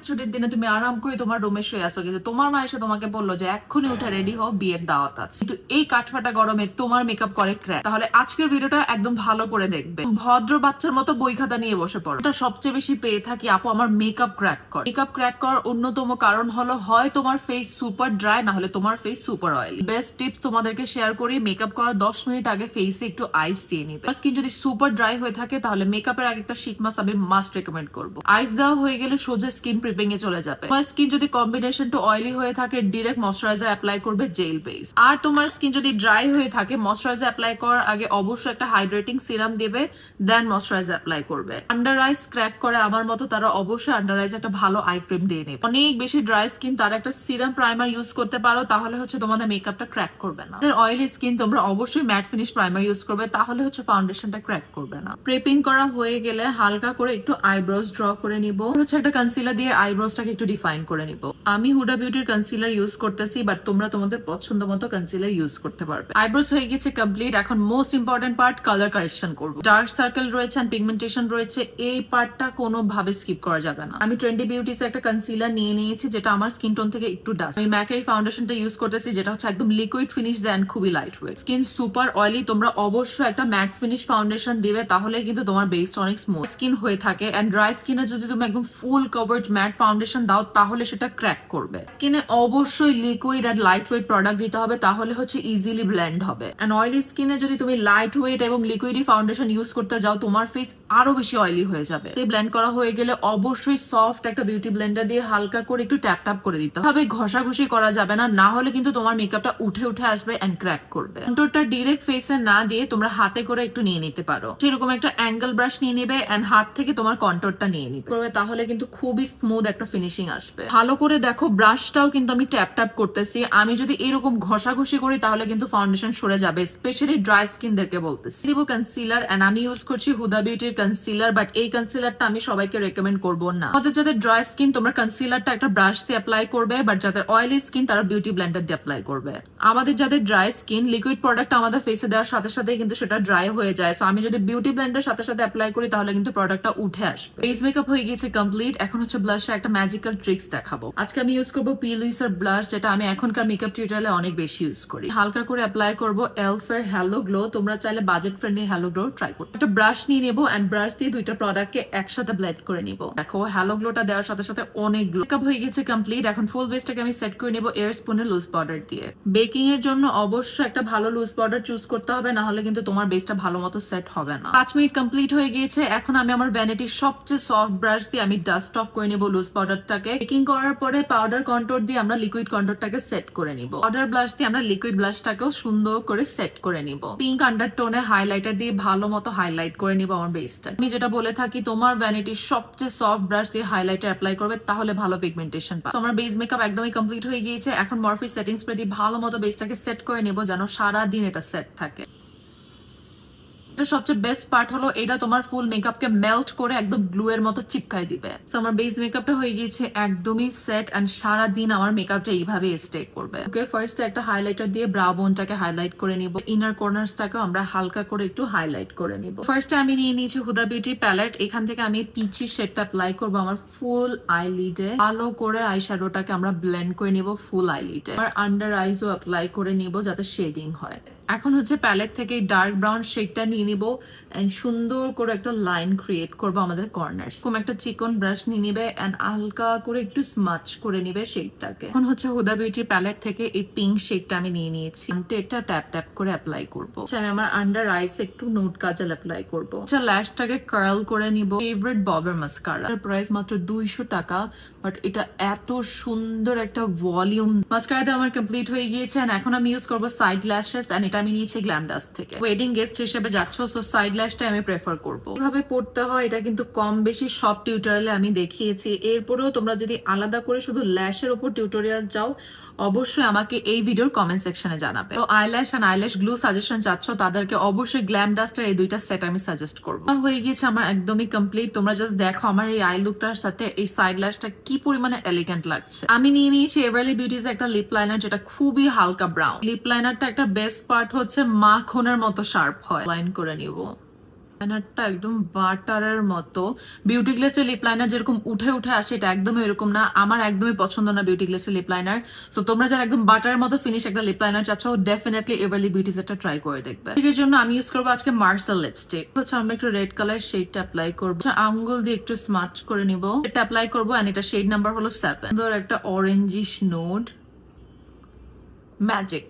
ছুটির দিনে তুমি আরাম করে তোমার রুমে শুয়ে আসো, কিন্তু তোমার মা এসে তোমাকে বললো যে এক্ষুনি উঠে রেডি হও, বিয়ের দাওয়াত আছে। কিন্তু এই কাঠফাটা গরমে তোমার মেকআপ করে ক্র্যাক। তাহলে আজকের ভিডিওটা একদম ভালো করে দেখবে, ভদ্র বাচ্চার মতো বই খাতা নিয়ে বসে পড়ো। এটা সবচেয়ে বেশি পেয়ে থাকি আপু আমার মেকআপ ক্র্যাক করে। মেকআপ ক্র্যাক করার অন্যতম কারণ হলো হয় তোমার ফেস সুপার ড্রাই, না হলে তোমার face super oily. Best tips তোমাদেরকে শেয়ার করি, মেকআপ করার 10 মিনিট আগে ফেসে একটু আইস দিয়ে নিবে। স্কিন যদি সুপার ড্রাই হয়ে থাকে তাহলে মেকআপের আগে একটা শীট মাস্ক আমি মাস্ট রেকমেন্ড করবো। আইস দেওয়া হয়ে গেলে সোজা স্কিন প্রিপিং এ চলে যাবে। তোমার স্কিন যদি কম্বিনেশন টু অয়েলি হয়ে থাকে ডিরেক্ট ময়শ্চারাইজার অ্যাপ্লাই করবে জেল বেস। আর তোমার স্কিন যদি ড্রাই হয়ে থাকে ময়শ্চারাইজার অ্যাপ্লাই করার আগে অবশ্যই একটা হাইড্রেটিং সিরাম দেবে, দেন ময়শ্চারাইজার অ্যাপ্লাই করবে। আন্ডার আইস ক্র্যাক করে আমার মতো তারা অবশ্যই আন্ডার আইস একটা ভালো আই ক্রিম দিয়ে নেবে। অনেক বেশি ড্রাই স্কিন তারা একটা সিরাম প্রাইমার ইউজ করতে পারো, তাহলে হচ্ছে তোমাদের মেকআপটা ক্র্যাক করবে না। অয়েলি স্কিন তোমরা অবশ্যই ম্যাট ফিনিশ প্রাইমার ইউজ করবে, তাহলে হচ্ছে ফাউন্ডেশনটা ক্র্যাক করবে না। প্রেপিং করা হয়ে গেলে হালকা করে একটু আইব্রোজ ড্র করে নিব, হচ্ছে একটা কনসিলার দিয়ে আইব্রোজটাকে একটু ডিফাইন করে নিব। আমি হুডা বিউটির কনসিলার ইউজ করতেছি, বাট তোমরা তোমাদের পছন্দ মতো কনসিলার ইউজ করতে পারবে। আইব্রোজ হয়ে গেছে কমপ্লিট। এখন most important part colour correction করবো। ডার্ক সার্কেল রয়েছে এন্ড পিগমেন্টেশন রয়েছে, এই পার্টটা কোনোভাবে স্কিপ করা যাবে না। আমি ট্রেন্ডি বিউটিস একটা কনসিলার নিয়ে নিয়েছি যেটা আমার স্কিন টোন থেকে একটু ডাস্ট। আমি ম্যাক এই ফাউন্ডেশনটা ইউজ করতেছি যেটা হচ্ছে একদম লিকুইড ফিনিশ দেন, খুবই light weight. Skin super oily, তোমরা অবশ্যই একটা ম্যাট ফিনিশ ফাউন্ডেশন দিবে, তাহলে কিন্তু তোমার বেসটা অনেক স্মুথ স্কিন হয়ে থাকে। এন্ড ড্রাই স্কিনে যদি তুমি একদম ফুল কভার্ড ম্যাট ফাউন্ডেশন দাও তাহলে সেটা ক্র্যাক করবে। স্কিনে অবশ্যই liquid and lightweight product দিতে হবে, তাহলে হচ্ছে ইজিলি ব্লেন্ড হবে। এন্ড অয়েলি স্কিনে যদি তুমি লাইট ওয়েট এবং লিকুইডি ফাউন্ডেশন ইউজ করতে যাও তোমার ফেস আরো বেশি অয়েলি হয়ে যাবে। ব্লেন্ড করা হয়ে গেলে অবশ্যই সফট একটা বিউটি ব্লেন্ডার দিয়ে হালকা করে একটু ট্যাপ ট্যাপ করে দিতে হবে। ঘষাঘষি করা যাবে না, না হলে কিন্তু তোমার মেকআপটা উঠে উঠে আসবে এন্ড ক্র্যাক করবে। কন্টুরটা ডিরেক্ট ফেসে না দিয়ে তোমরা হাতে করে একটু নিয়ে নিতে পারো। সেরকম একটা অ্যাঙ্গেল ব্রাশ নিয়ে নেবে এন্ড হাত থেকে তোমার কন্টুরটা নিয়ে নিবে, তাহলে কিন্তু খুবই স্মুথ একটা ফিনিশিং আসবে। ভালো করে দেখো, ব্রাশটাও কিন্তু আমি ট্যাপ ট্যাপ করতেছি। আমি যদি এরকম ঘষাঘষি করি তাহলে কিন্তু ফাউন্ডেশন সরে যাবে, স্পেশালি ড্রাই স্কিনদেরকে বলতেছি। দিব কনসিলার এন্ড আমি ইউজ করছি হুদা বিউটির কনসিলার, বাট এই কনসিলারটা আমি সবাইকে রেকমেন্ড করবো না। আমাদের যাদের ড্রাই স্কিন তোমরা কনসিলারটা একটা ব্রাশ দিয়ে অ্যাপ্লাই করবে, বাট যাদের অয়েলি স্কিন তারা বিউটি ব্লেন্ডার দিয়ে অ্যাপ্লাই করবে। আমাদের যাদের ড্রাই স্কিন লিকুইড প্রোডাক্ট আমাদের ফেসে দেওয়ার সাথে সাথে কিন্তু সেটা ড্রাই হয়ে যায়, সো আমি যদি বিউটি ব্লেন্ডার সাথে সাথে অ্যাপ্লাই করি তাহলে কিন্তু প্রোডাক্টটা উঠে আসবে। ফেস মেকআপ হয়ে গিয়েছে কমপ্লিট। এখন হচ্ছে ব্লাশে একটা ম্যাজিক্যাল ট্রিক্স দেখাবো। আজকে আমি ইউজ করবো পি লুইসের ব্লাশ, যেটা আমি এখনকার মেকআপ টিউটোরিয়ালে অনেক বেশি ইউজ করি। হালকা করে অ্যাপ্লাই করবো এলফের হ্যালো গ্লো। তোমরা চাইলে budget friendly hello glow try করতে। একটা ব্রাশ নিয়ে নেবো এন্ড ব্রাশ দিয়ে দুইটা প্রোডাক্টকে একসাথে ব্লেন্ড করে নিবো। দেখো হ্যালো গ্লোটা দেওয়ার সাথে সাথে অনেক গ্লো। মেকআপ হয়ে গেছে কমপ্লিট। এখন ফুল বেসটাকে আমি সেট করে নিবো এয়ার স্পুনের লুজ পাউডার দিয়ে। বেকিং এর জন্য অবশ্যই একটা ভালো লুজ পাউডার চুজ করতে হবে, না হলে কিন্তু তোমার বেসটা ভালো মতো সেট হবে না। 5 মিনিট কমপ্লিট হয়ে গিয়েছে। এখন আমি আমার ভ্যানিটির সবচেয়ে সফট ব্রাশ দিয়ে আমি ডাস্ট অফ করে নিবো লুজ পাউডারটাকে। বেকিং করার পরে পাউডার কন্ট্যুর দিয়ে আমরা লিকুইড কন্ট্যুরটাকে সেট করে নিব। পাউডার ব্লাশ দিয়ে আমরা লিকুইড ব্লাশটাকেও সুন্দর করে সেট করে নিব। পিঙ্ক আন্ডারটোনের হাইলাইটার দিয়ে ভালো মতো হাইলাইট করে নিব আমার বেসটা। আমি যেটা বলে থাকি, তোমার ভ্যানিটির সবচেয়ে সফট ব্রাশ দিয়ে হাইলাইটার অ্যাপ্লাই করবে, তাহলে ভালো পিগমেন্টেশন পাবে। আমার বেস মেকআপ একদমই কমপ্লিট হয়ে গিয়েছে। এখন মরফি সেটিং স্প্রে দিয়ে ভালো মতো বেসটাকে সেট করে নিব, যেন সারা দিন এটা সেট থাকে। সবচেয়ে বেস্ট পার্ট হলো এটা তোমার ফুল মেকআপকে মেল্ট করে একদম গ্লু এর মতো চিপকায় দিবে। সো আমার বেস মেকআপটা হয়ে গিয়েছে একদমই সেট এন্ড সারা দিন আমার মেকআপটা এইভাবে স্টে করবে। ওকে, ফার্স্টে একটা হাইলাইটার দিয়ে ব্রাউ বোনটাকে হাইলাইট করে নিব। ইনার কর্নারসটাকেও আমরা হালকা করে একটু হাইলাইট করে নিব। ফার্স্টে আমি নিয়ে নিয়েছি হুদা বিউটি প্যালেট। এখান থেকে আমি পিচি শেডটা অ্যাপ্লাই করব আমার ফুল আইলিডে। ভালো করে আই শ্যাডোটাকে আমরা ব্লেন্ড করে নিব ফুল আইলিডে। আর আন্ডার আইজও অ্যাপ্লাই করে নিব যাতে শেডিং হয়। এখন হচ্ছে প্যালেট থেকে ডার্ক ব্রাউন শেডটা নিয়ে নিব এন্ড সুন্দর করে একটা লাইন ক্রিয়েট করবো আমাদের কর্নার। কোন একটা চিকন ব্রাশ নিয়ে নিবে এন্ড হালকা করে একটু স্মাচ করে নিবে শেডটাকে। এখন হচ্ছে হুদা বিউটির প্যালেট থেকে এই পিঙ্ক শেডটা আমি নিয়ে নিয়েছি। এটা ট্যাপ ট্যাপ করে অ্যাপ্লাই করবো। আমি আমার আন্ডার আইস একটু নোট কাজল অ্যাপ্লাই করবো। আচ্ছা, ল্যাশটাকে কার্ল করে নিব। ফেভারিট ববের মাস্কারা, প্রাইস মাত্র 200 টাকা, বাট এটা এত সুন্দর একটা ভলিউম। মাস্কারাতে আমার কমপ্লিট হয়ে গিয়েছে। এখন আমি ইউজ করবো সাইড ল্যাশেস এন্ড এটা আমি নিয়েছি গ্ল্যামডাস্ট থেকে। ওয়েডিং গেস্ট হিসেবে যাচ্ছ, সো সাইড ল্যাশটা আমি প্রেফার করবো। কিভাবে পড়তে হয় এটা কিন্তু কম বেশি সব টিউটোরিয়ালে আমি দেখিয়েছি। এরপরেও তোমরা যদি আলাদা করে শুধু ল্যাশের উপর টিউটোরিয়াল চাও, অবশ্যই আমাকে এই ভিডিওর কমেন্ট সেকশনে জানাবে। তো eyelash and eyelash glue suggestion চাচ্ছ তাদেরকে অবশ্যই গ্ল্যামডাস্টের এই দুইটা সেট আমি সাজেস্ট করবো। হয়ে গিয়েছে আমার একদমই কমপ্লিট। তোমরা জাস্ট দেখো আমার এই আই লুকটার সাথে এই সাইড ল্যাশটা কি পরিমাণে এলিগেন্ট লাগছে। আমি নিয়ে নিয়েছি এভারলি বিউটিজ একটা লিপ লাইনার, যেটা খুবই হালকা ব্রাউন। লিপ লাইনারটা একটা বেস্ট পার্ট হচ্ছে মাখনের মতো শার্প হয়। লাইন করে নিব। লাইনারটা একদম বাটারের মতো। বিউটি গ্লেসের লিপ লাইনার যেরকম উঠে উঠে আসে, এটা একদমই এরকম না। আমার একদমই পছন্দ না বিউটি গ্লেসের লিপ লাইনার। সো তোমরা যারা একদম বাটারের মতো ফিনিশ একটা লিপ লাইনার চাচ্ছ, ডেফিনেটলি এভারলি বিউটিজ একটা ট্রাই করে দেখবে। এর জন্য আমি ইউজ করবো আজকে মার্সেল লিপস্টিক। হচ্ছে আমরা একটু রেড কালার শেডটা অ্যাপ্লাই করবো, আঙ্গুল দিয়ে একটু স্মাচ করে নিব, এটা অ্যাপ্লাই করবো। এন্ড এটা শেড নাম্বার হলো 7। সুন্দর একটা অরেঞ্জিশ নোড, ম্যাজিক।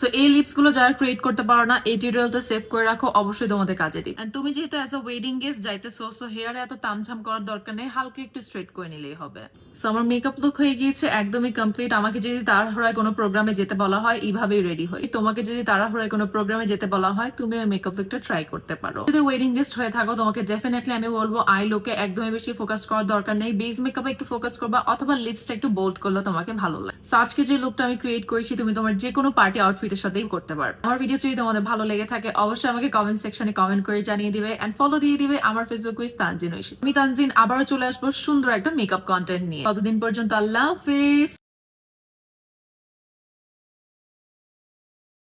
সো এই লিপস গুলো যারা ক্রিয়েট করতে পারো না, এই টিউটোরিয়ালটা সেভ করে রাখো, অবশ্যই তোমাদের কাজে দিবে। এন্ড তুমি যেহেতু অ্যাজ আ ওয়েডিং গেস্ট যাইতেছো, সো হেয়ারে এত তামঝাম করার দরকার নেই, হালকা একটু স্ট্রেট করে নিলেই হবে। সো আমার মেকআপ লুক হয়ে গিয়েছে একদমই কমপ্লিট। আমাকে যদি তাড়াহুড়ায় কোনো প্রোগ্রামে যেতে বলা হয়, এইভাবেই রেডি হই। তোমাকে যদি তাড়াহুড়ায় কোনো প্রোগ্রামে যেতে বলা হয়, তুমি ওই মেকআপ লুকটা ট্রাই করতে পারো। যদি ওয়েডিং গেস্ট হয়ে থাকো, তোমাকে ডেফিনেটলি আমি বলবো আই লুকে একদমই বেশি ফোকাস করার দরকার নেই, বেস মেকআপে একটু ফোকাস করবা, অথবা লিপসটা একটু বোল্ড করলে তোমাকে ভালো লাগে। সো আজকে যে লুকটা আমি ক্রিয়েট করেছি, তুমি তোমার যে কোনো পার্টি আউটফিটের সাথেই করতে পারো। আমার ভিডিও যদি তোমাদের ভালো লেগে থাকে, অবশ্যই আমাকে কমেন্ট সেকশনে কমেন্ট করে জানিয়ে দিবে এন্ড ফলো দিয়ে দিবে আমার ফেসবুক পেজ তানজিন ঐশী। আমি তানজিন আবারও চলে আসবো সুন্দর একটা মেকআপ কন্টেন্ট নিয়ে। ততদিন পর্যন্ত আল্লাহ হাফেজ।